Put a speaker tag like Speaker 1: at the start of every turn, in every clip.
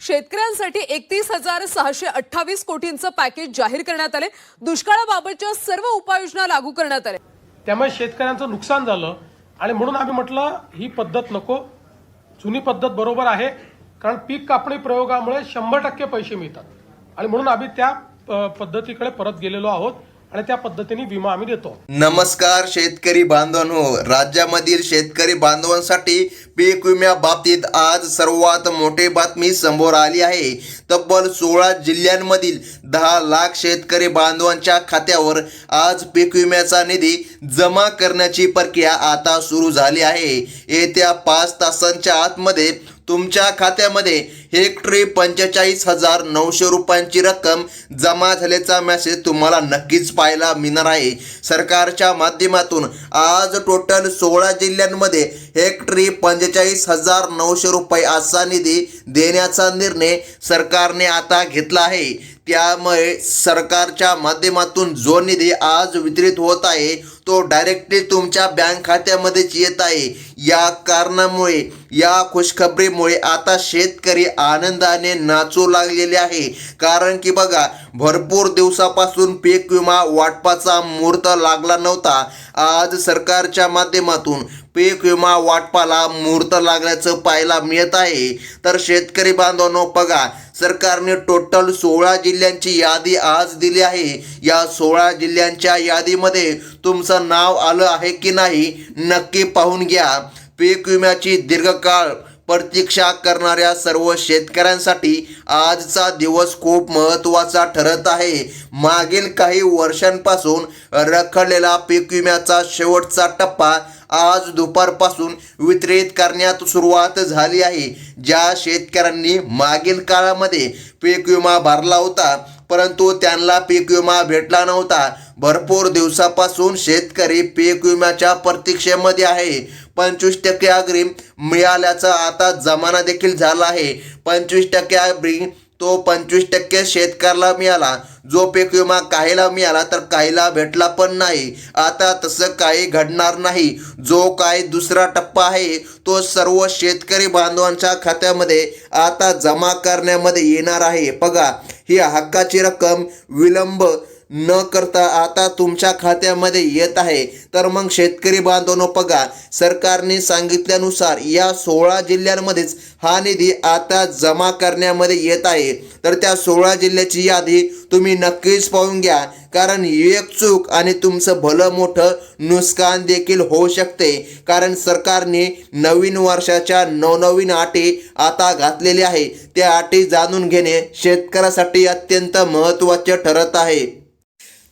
Speaker 1: शेतकऱ्यांसाठी 31,628 कोटींचं पॅकेज जाहीर करण्यात आले। दुष्काळाबाबतच्या सर्व उपाययोजना लागू करण्यात आल्या।
Speaker 2: त्यामुळे शेतकऱ्यांचं नुकसान झालं आणि म्हणून आम्ही म्हटलं ही पद्धत नको, जुनी पद्धत बरोबर आहे, कारण पीक कापणी प्रयोगामुळे 100% पैसे मिळतात आणि म्हणून आम्ही त्या पद्धतीकडे परत गेलेलो आहोत आणि त्या पद्धतीने विमा आम्ही देतो।
Speaker 3: नमस्कार शेतकरी बांधवांनो, राज्यामधील शेतकरी बांधवांसाठी पीक विम्याबाबतीत आज सर्वात मोठी बातमी समोर आली आहे। तब्बल 16 जिल्ह्यांमधील 10 लाख शेतकरी बांधवांच्या खात्यावर आज पीक विम्याचा निधी जमा करण्याची प्रक्रिया आता सुरू झाली आहे। येत्या 5 तासांच्या आतमध्ये तुमच्या खात्यामध्ये हेक्टरी 45,900 रुपयांची रक्कम जमा झाल्याचा मेसेज तुम्हाला नक्कीच पाहायला मिळणार आहे। सरकारच्या माध्यमातून आज टोटल 16 जिल्ह्यांमध्ये हेक्टरी 45,900 रुपये असा निधी देण्याचा निर्णय सरकारने आता घेतला आहे। त्यामुळे सरकारच्या माध्यमातून जो निधी आज वितरित होत आहे तो डायरेक्टली तुमच्या बँक खात्यामध्येच येत आहे। या कारणामुळे, या खुशखबरीमुळे आता शेतकरी आनंदाने नाचू लागलेले आहे। कारण की बघा, भरपूर दिवसापासून पीक विमा वाटपाचा मुहूर्त लागला नव्हता। आज सरकारच्या माध्यमातून पीक विमा वाटपाला मुहूर्त लागल्याचं पाहायला मिळत आहे। तर शेतकरी बांधवांनो बघा, सरकारने टोटल 16 जिल्ह्यांची यादी आज दिली आहे। या 16 जिल्ह्यांच्या यादीमध्ये तुमचं नाव आलं आहे की नाही नक्की पाहून घ्या। पीक विम्याची दीर्घकाळ प्रतीक्षा करणाऱ्या सर्व शेतकऱ्यांसाठी आजचा दिवस खूप महत्त्वाचा ठरत आहे। मागील काही वर्षांपासून रखडलेला पीक विम्याचा शेवटचा टप्पा आज दुपारपासून वितरित करण्यात सुरुवात झाली आहे। ज्या शेतकऱ्यांनी मागील काळामध्ये पीक विमा भरला होता परंतु त्यांना पीक विमा भेटला नव्हता, भरपूर दिवसापासून शेतकरी पीक विम्याच्या प्रतीक्षेमध्ये आहे। 25% अग्रिम मिळाल्याचा आता जमाना देखील झाला आहे। 25% अग्रिम तो 25% शेतकऱ्याला मिळाला। जो पीक विमा काहीला मिळाला तर काहीला भेटला पण नाही। आता तसं काही घडणार नाही। जो काही दुसरा टप्पा आहे तो सर्व शेतकरी बांधवांच्या खात्यामध्ये आता जमा करण्यामध्ये येणार आहे। बघा, ही हक्काची रक्कम विलंब न करता आता तुमच्या खात्यामध्ये येत आहे। तर मग शेतकरी बांधवांनो बघा, सरकारने सांगितल्यानुसार या 16 जिल्ह्यांमध्येच हा निधी आता जमा करण्यामध्ये येत आहे। तर त्या 16 जिल्ह्याची यादी तुम्ही नक्कीच पाहून घ्या, कारण एक चूक आणि तुमचं भलं मोठं नुकसान देखील होऊ शकते। कारण सरकारने नवीन वर्षाच्या नवनवीन अटी आता घातलेल्या आहे। त्या अटी जाणून घेणे शेतकऱ्यासाठी अत्यंत महत्त्वाचे ठरत आहे।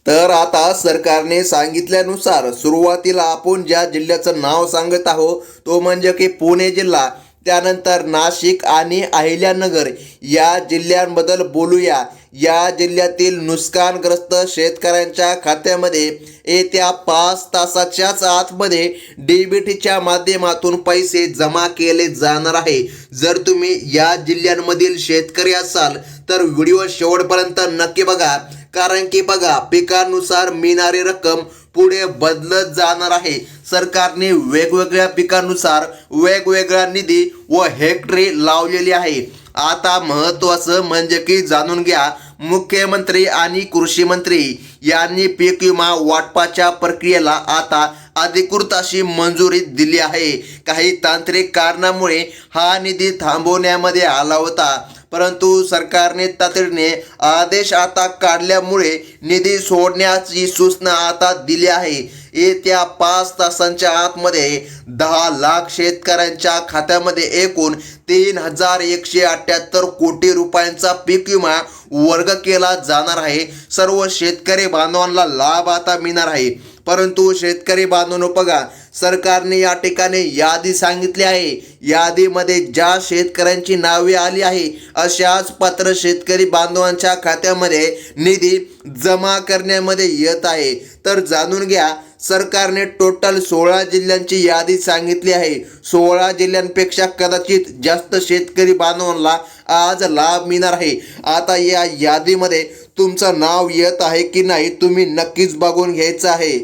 Speaker 3: तर आता सरकारने सांगितल्यानुसार सुरुवातीला आपण ज्या जिल्ह्याचं नाव सांगत आहोत तो म्हणजे की पुणे जिल्हा, त्यानंतर नाशिक आणि अहिल्यानगर या जिल्ह्यांबद्दल बोलूया। या जिल्ह्यातील नुकसानग्रस्त शेतकऱ्यांच्या खात्यामध्ये येत्या 5 तासाच्याच आतमध्ये डीबीटीच्या माध्यमातून पैसे जमा केले जाणार आहे। जर तुम्ही या जिल्ह्यांमधील शेतकरी असाल तर व्हिडिओ शेवटपर्यंत नक्की बघा, कारण की बघा, पिकानुसार मिळणारी रक्कम पुढे बदलत जाणार आहे। सरकारने वेगवेगळ्या पिकानुसार वेगवेगळा निधी व हेक्टरी लावलेली आहे। आता महत्त्वाचं म्हणजे की जाणून घ्या, मुख्यमंत्री आणि कृषी मंत्री यांनी पीक विमा वाटपाच्या प्रक्रियेला आता अधिकृत अशी मंजुरी दिली आहे। काही तांत्रिक कारणामुळे हा निधी थांबवण्यामध्ये आला होता, परंतु सरकारने तातडीने आदेश आता काढल्यामुळे निधी सोडण्याची सूचना आता दिली आहे। येत्या 5 तासांच्या आतमध्ये 10 लाख शेतकऱ्यांच्या खात्यामध्ये एकूण 3,178 कोटी रुपयांचा पीक विमा वर्ग केला जाणार आहे। सर्व शेतकरी बांधवांना लाभ आता मिळणार आहे। परंतु शेतकरी बांधवांनो बघा, सरकारने या ठिकाणी यादी सांगितली आहे। यादीमध्ये ज्या शेतकऱ्यांची नावे आली आहे अशाच पात्र शेतकरी बांधवांच्या खात्यामध्ये निधी जमा करण्यामध्ये येत आहे। तर जाणून घ्या, सरकारने टोटल 16 जिल्ह्यांची यादी सांगितली आहे। 16 जिल्ह्यांपेक्षा कदाचित जास्त शेतकरी बांधवांना आज लाभ मिळणार आहे। आता या यादीमध्ये तुमचं नाव येत आहे की नाही तुम्ही नक्कीच बघून घ्यायचं आहे।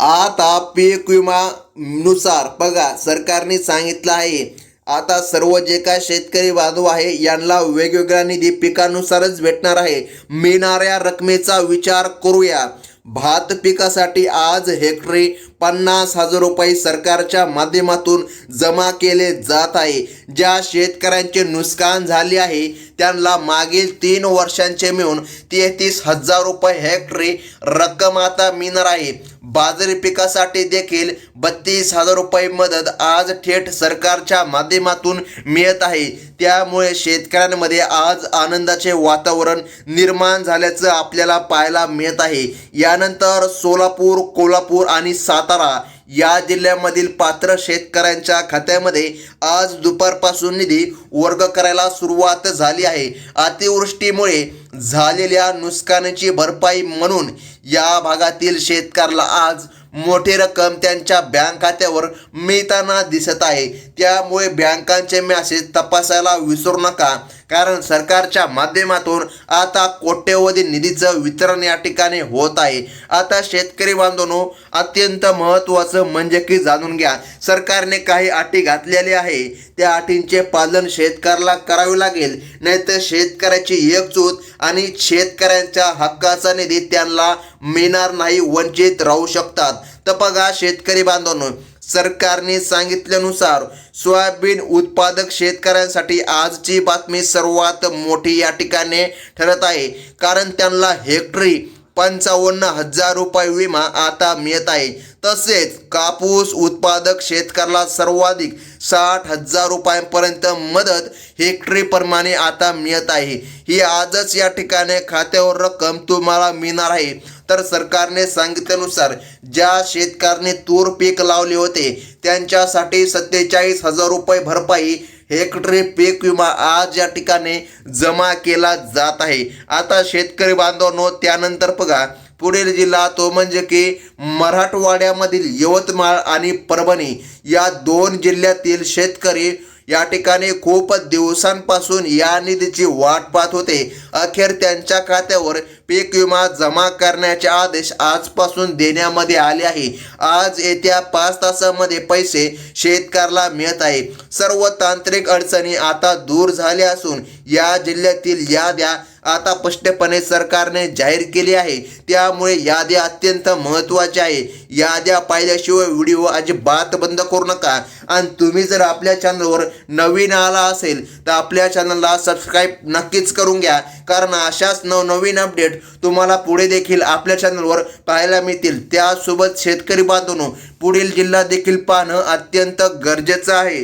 Speaker 3: आता पीक विमा नुसार बघा, सरकारने सांगितलं आहे आता सर्व जे काय शेतकरी बांधव आहे यांना वेगवेगळा निधी पिकानुसारच भेटणार आहे. मिळणाऱ्या रकमेचा विचार करूया. भात पिकासाठी आज हेक्टरी 50,000 रुपये सरकारच्या माध्यमातून जमा केले जात आहे. ज्या शेतकऱ्यांचे नुकसान झाले आहे त्यांना मागील 3 वर्षांचे मिळून 33,000 रुपये हेक्टरी रक्कम आता मिळणार आहे. बाजरी पिकासाठी देखील 32,000 रुपये मदत आज थेट सरकारच्या माध्यमातून मिळत आहे. त्यामुळे शेतकऱ्यांमध्ये आज आनंदाचे वातावरण निर्माण झाल्याचं आपल्याला पाहायला मिळत आहे. यानंतर सोलापूर, कोल्हापूर आणि सातारा या जिल्ह्यामधील पात्र शेतकऱ्यांच्या खात्यामध्ये आज दुपारपासून निधी वर्ग करायला सुरुवात झाली आहे. अतिवृष्टीमुळे झालेल्या नुकसानीची भरपाई म्हणून या भागातील शेतकऱ्याला आज मोठी रक्कम त्यांच्या बँक खात्यावर मिळताना दिसत आहे. त्यामुळे बँकांचे मेसेज तपासायला विसरू नका, कारण सरकारच्या माध्यमातून आता कोट्यवधी निधीचं वितरण या ठिकाणी होत आहे. आता शेतकरी बांधवांनो, अत्यंत महत्त्वाचं म्हणजे की जाणून घ्या, सरकारने काही अटी घातलेली आहे. त्या अटींचे पालन शेतकऱ्याला करावे लागेल, नाहीतर शेतकऱ्याची एकजूट आणि शेतकऱ्यांच्या हक्काचा निधी त्यांना मिळणार नाही, वंचित राहू शकतात. तर बघा शेतकरी बांधवांनो, सरकारने सांगितल्यानुसार सोयाबीन उत्पादक शेतकऱ्यांसाठी आजची बातमी सर्वात मोठी या ठिकाणी ठरत आहे, कारण त्यांना हेक्टरी 55,000 रुपये विमा आता मिळत आहे. तसेच कापूस उत्पादक शेतकऱ्याला सर्वाधिक 60,000 रुपयांपर्यंत मदत हेक्टरी प्रमाणे आता मिळत आहे. ही आजच या ठिकाणी खात्यावर रक्कम तुम्हाला मिळणार आहे. तर सरकारने सांगितल्यानुसार ज्या शेतकऱ्याने तूर पीक लावले होते त्यांच्यासाठी 47,000 रुपये भरपाई हेक्टरी पीक विमा आज या ठिकाणी जमा केला जात आहे. आता शेतकरी बांधवांनो, त्यानंतर बघा पुढील जिल्हा तो म्हणजे की मराठवाड्यामधील यवतमाळ आणि परभणी या 2 जिल्ह्यातील शेतकरी या ठिकाणी खूप दिवसांपासून या निधीची वाट पाहत होते. अखेर त्यांच्या खात्यावर पीक विमा जमा करण्याचे आदेश आजपासून देण्यामध्ये आले आहे. आज येत्या 5 तासामध्ये पैसे शेतकऱ्याला मिळत आहे. सर्व तांत्रिक अडचणी आता दूर झाल्या असून या जिल्ह्यातील याद्या आता स्पष्टपणे सरकारने जाहीर केली आहे. त्यामुळे याद्या अत्यंत महत्त्वाच्या आहे. याद्या पाहिल्याशिवाय व्हिडिओ अजिबात बंद करू नका. आणि तुम्ही जर आपल्या चॅनलवर नवीन आला असेल तर आपल्या चॅनलला सबस्क्राईब नक्कीच करून घ्या, कारण अशाच नवनवीन अपडेट तुम्हाला पुढे देखील आपल्या चॅनलवर पाहायला मिळतील. त्यासोबत शेतकरी बांधवांनो, पुढील जिल्हा देखील पाहणं अत्यंत गरजेचं आहे.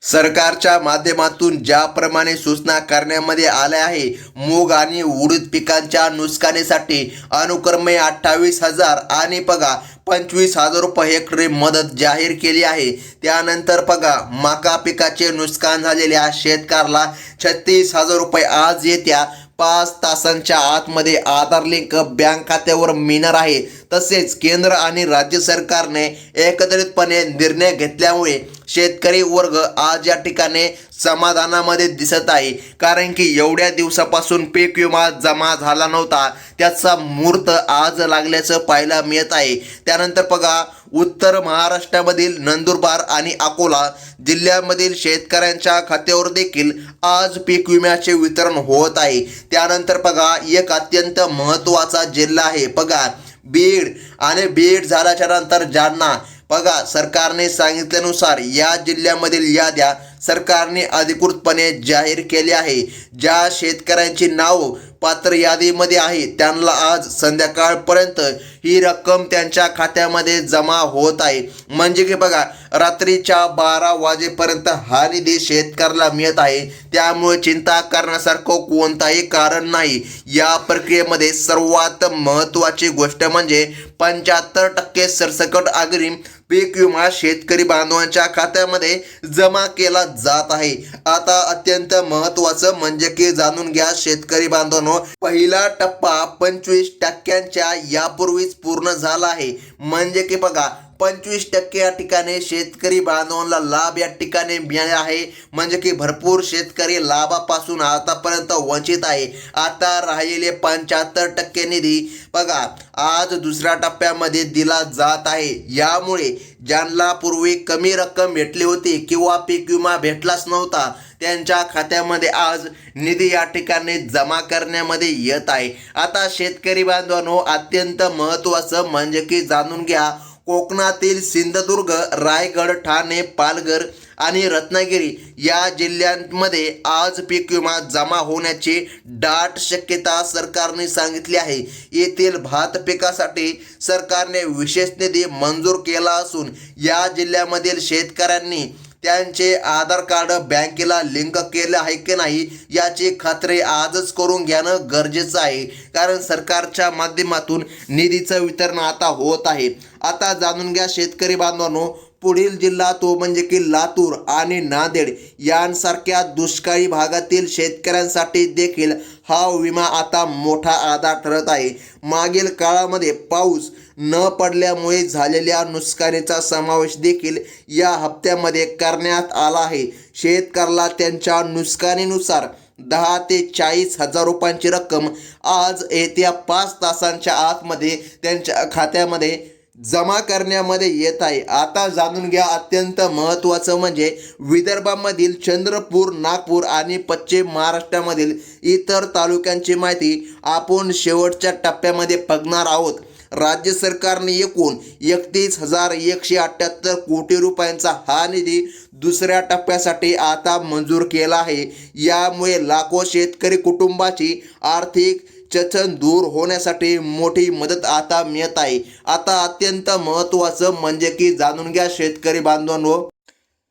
Speaker 3: सरकारच्या माध्यमातून ज्याप्रमाणे सूचना करण्यामध्ये आल्या आहे, मूग आणि उडीद पिकांच्या नुकसानीसाठी अनुक्रमे 28,000 आणि बघा 25,000 रुपये हेक्टरी मदत जाहीर केली आहे. त्यानंतर बघा मका पिकाचे नुकसान झालेल्या शेतकऱ्याला 36,000 रुपये आज येत्या 5 तासांच्या आतमध्ये आधार लिंक बँक खात्यावर मिळणार आहे. तसेच केंद्र आणि राज्य सरकारने एकत्रितपणे निर्णय घेतल्यामुळे शेतकरी वर्ग आज या ठिकाणी समाधानामध्ये दिसत आहे, कारण की एवढ्या दिवसापासून पीक विमा जमा झाला नव्हता, त्याचा मुहूर्त आज लागल्याचं पाहायला मिळत आहे. त्यानंतर बघा उत्तर महाराष्ट्रामधील नंदुरबार आणि अकोला जिल्ह्यामधील शेतकऱ्यांच्या खात्यावर देखील आज पीक विम्याचे वितरण होत आहे. त्यानंतर बघा एक अत्यंत महत्त्वाचा जिल्हा आहे बघा बीड, आणि बीड झाल्याच्या नंतर जालना. बघा सरकारने सांगितल्यानुसार या जिल्ह्यामधील याद्या सरकारने अधिकृतपणे जाहीर केली आहे. ज्या शेतकऱ्यांची नाव पात्र यादीमध्ये आहे त्यांना आज संध्याकाळपर्यंत ही रक्कम त्यांच्या खात्यामध्ये जमा होत आहे. म्हणजे की बघा रात्रीच्या 12 वाजेपर्यंत हा निधी शेतकऱ्याला मिळत आहे. त्यामुळे चिंता करण्यासारखं कोणताही कारण नाही. या प्रक्रियेमध्ये सर्वात महत्त्वाची गोष्ट म्हणजे 75% सरसकट अग्रिम पीक विमा शेतकरी बांधवांच्या खात्यामध्ये जमा केला जात आहे. आता अत्यंत महत्त्वाचं म्हणजे की जाणून घ्या शेतकरी बांधवांनो, पहिला टप्पा 25% यापूर्वीच पूर्ण झाला आहे. म्हणजे की बघा 25% या ठिकाणी शेतकरी बांधवांना लाभ या ठिकाणी मिळाले आहे. म्हणजे की भरपूर शेतकरी लाभापासून आतापर्यंत वंचित आहे. आता राहिलेले 75% निधी बघा आज दुसऱ्या टप्प्यामध्ये दिला जात आहे. यामुळे ज्यांना पूर्वी कमी रक्कम भेटली होती किंवा पीक विमा भेटलाच नव्हता त्यांच्या खात्यामध्ये आज निधी या ठिकाणी जमा करण्यामध्ये येत आहे. आता शेतकरी बांधवांनो, अत्यंत महत्त्वाचं म्हणजे की जाणून घ्या, कोकणातील सिंधुदुर्ग, रायगड, ठाणे, पालघर आणि रत्नागिरी या जिल्ह्यांमध्ये आज पीक विमा जमा होण्याची दाट शक्यता सरकारने सांगितली आहे. येथील भात पिकासाठी सरकारने विशेष निधी मंजूर केला असून या जिल्ह्यामधील शेतकऱ्यांनी त्यांचे आधार कार्ड बँकेला लिंक केले आहे की नाही याची खात्री आजच करून घेणं गरजेचं आहे, कारण सरकारच्या माध्यमातून निधीचं वितरण आता होत आहे. आता जाणून घ्या शेतकरी बांधवांनो, पुढील जिल्हा तो म्हणजे की लातूर आणि नांदेड यांसारख्या दुष्काळी भागातील शेतकऱ्यांसाठी देखील हा विमा आता मोठा आधार ठरत आहे. मागील काळामध्ये पाऊस न पडल्यामुळे झालेल्या नुकसानीचा समावेश देखील या हप्त्यामध्ये करण्यात आला आहे. शेतकऱ्याला त्यांच्या नुकसानीनुसार 10 ते 40 हजार रुपयांची रक्कम आज येत्या 5 तासांच्या आतमध्ये त्यांच्या खात्यामध्ये जमा करण्यामध्ये येत आहे. आता जाणून घ्या, अत्यंत महत्त्वाचं म्हणजे विदर्भामधील चंद्रपूर, नागपूर आणि पश्चिम महाराष्ट्रामधील इतर तालुक्यांची माहिती आपण शेवटच्या टप्प्यामध्ये बघणार आहोत. राज्य सरकारने एकूण 31,178 कोटी रुपयांचा हा निधी दुसऱ्या टप्प्यासाठी आता मंजूर केला आहे. यामुळे लाखो शेतकरी कुटुंबाची आर्थिक चचण दूर होण्यासाठी मोठी मदत आता मिळत आहे. आता अत्यंत महत्त्वाचं म्हणजे की जाणून घ्या शेतकरी बांधवांनो,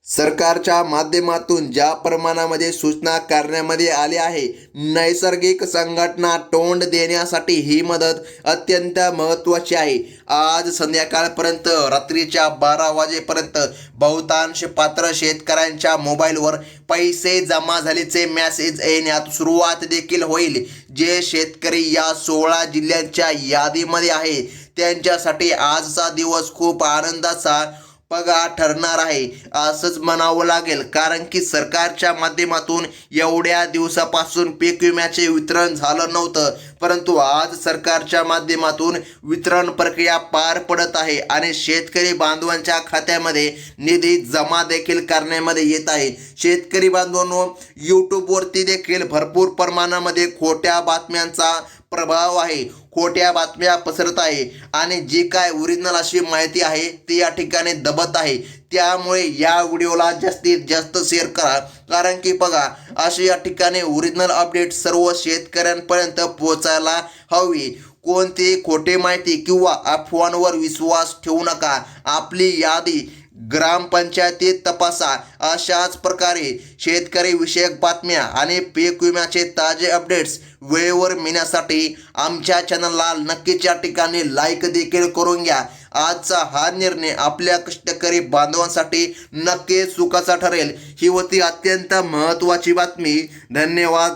Speaker 3: सरकारच्या माध्यमातून ज्या प्रमाणामध्ये सूचना करण्यामध्ये आली आहे, नैसर्गिक संघटना तोंड देण्यासाठी ही मदत अत्यंत महत्त्वाची आहे. आज संध्याकाळपर्यंत रात्रीच्या 12 वाजेपर्यंत बहुतांश पात्र शेतकऱ्यांच्या मोबाईलवर पैसे जमा झाल्याचे मेसेज येण्यात सुरुवात देखील होईल. जे शेतकरी या 16 जिल्ह्यांच्या यादीमध्ये आहे त्यांच्यासाठी आजचा दिवस खूप आनंदाचा पगार ठरणार आहे असंच म्हणावं लागेल, कारण की सरकारच्या माध्यमातून एवढ्या दिवसापासून पीक विम्याचे वितरण झालं नव्हतं, परंतु आज सरकारच्या माध्यमातून वितरण प्रक्रिया पार पडत आहे आणि शेतकरी बांधवांच्या खात्यामध्ये निधी जमा देखील करण्यामध्ये येत आहे. शेतकरी बांधवांनो, यूट्यूबवरती देखील भरपूर प्रमाणामध्ये खोट्या बातम्यांचा प्रभाव आहे. खोट्या बातम्या पसरत आहे आणि जी काय ओरिजिनल अशी माहिती आहे ती या ठिकाणी दबत आहे. त्यामुळे या व्हिडिओला जास्तीत जास्त शेअर करा, कारण की बघा, अशी या ठिकाणी ओरिजिनल अपडेट सर्व शेतकऱ्यांपर्यंत पोहोचायला हवी. कोणती खोटी माहिती किंवा अफवांवर विश्वास ठेवू नका. आपली यादी ग्रामपंचायतीत तपासा. अशाच प्रकारे शेतकरी विषयक बातम्या आणि पीक विम्याचे ताजे अपडेट्स वेळेवर मिळण्यासाठी आमच्या चॅनलला नक्कीच या ठिकाणी लाईक देखील करून घ्या. आजचा हा निर्णय आपल्या कष्टकरी बांधवांसाठी नक्कीच सुखाचा ठरेल. ही होती अत्यंत महत्त्वाची बातमी. धन्यवाद.